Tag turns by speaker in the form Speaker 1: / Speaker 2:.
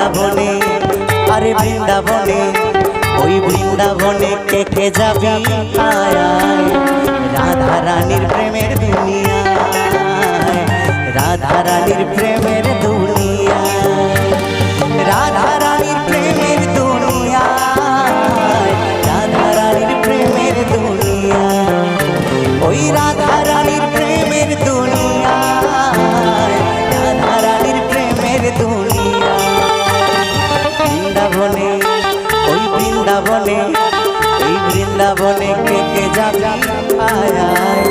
Speaker 1: বৃন্দাবনে, আরে বৃন্দাবনে, ওই বৃন্দাবনে কে কে যাবি আয় আয়, রাধা রানীর প্রেমের দুনিয়ায়, রাধা রানীর প্রেমের দুনিয়ায়, রাধা রানীর প্রেমের দুনিয়ায়, রাধা রানীর প্রেমের দুনিয়ায়, ওই রাধা রানীর প্রেমের দুনিয়ায়, রাধা রানীর প্রেমের দুনিয়ায়। বৃন্দাবনে, ওই বৃন্দাবনে, এই বৃন্দাবনে কে কে যাবি আয় আয়।